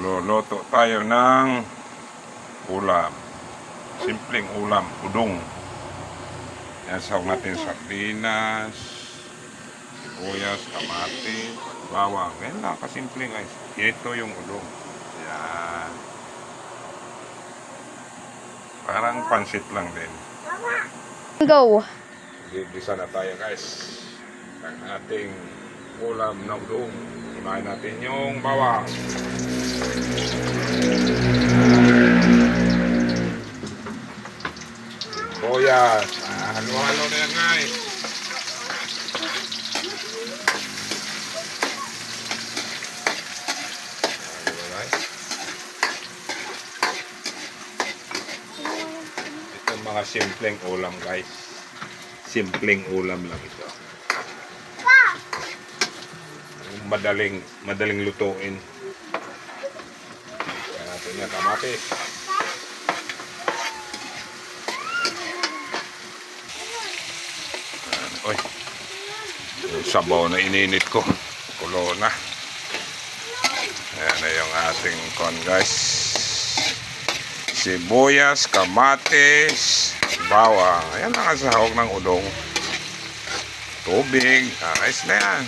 Luluto tayo ng ulam. Simpleng ulam, udong. Yan, sahog natin sardinas, sibuyas, kamatis, bawang. Yan lang, kasimple guys. Ito yung udong. Yan. Parang pansit lang din. Go. Gigisa na tayo guys. Ang ating ulam ng udong. Unahin natin yung bawang. Sibuyas. Halo-halo na yan guys. Ito mga simpleng ulam guys. Simpleng ulam lang ito. Madaling lutuin. Kaya natin yan, kamatis. Oy, yung sabaw na ininit ko, kulo na. Ayan na yung ating corn guys. Sibuyas, kamatis, bawang. Ayan lang ang sahog ng udong. Tubig, ayos na yan.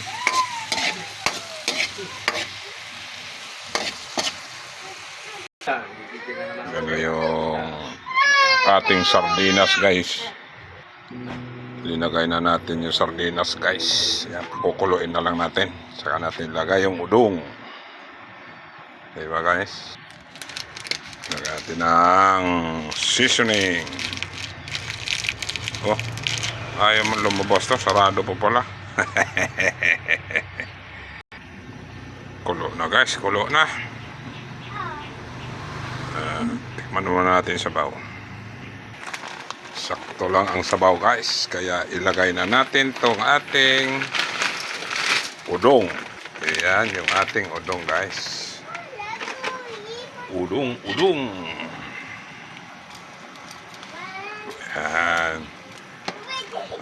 Yan yung ating sardinas guys. Linagay na natin yung sardinas guys. Yan, kukuluin na lang natin. Saka natin lagay yung udong. Diba guys? Lagay natin ng seasoning. Oh, ayaw man lumabas to. Sarado po pala. Kulo na guys, kulo na. Tikman naman natin sa sabaw. Sakto lang ang sabaw guys. Kaya ilagay na natin tong ating udong. Ayan yung ating udong guys. Udong. Ayan.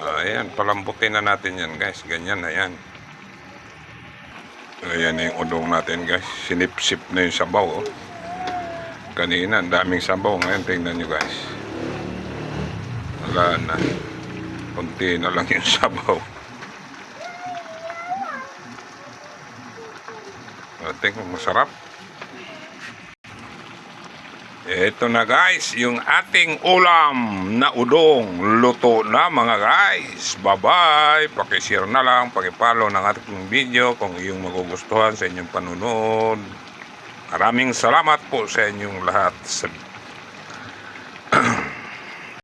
Ayan, palambutin na natin yan guys. Ganyan na yan. Ayan yung udong natin guys. Sinip-sip na yung sabaw oh. Kanina, ang daming sabaw. Ngayon, tingnan nyo guys. Wala na. Kunti na lang yung sabaw. Tingnan, masarap. Ito na guys, yung ating ulam na udong. Luto na mga guys. Bye-bye. Pakishare na lang, pakipollow ng ating video kung iyong magugustuhan sa inyong panunod. Maraming salamat po sa inyong lahat.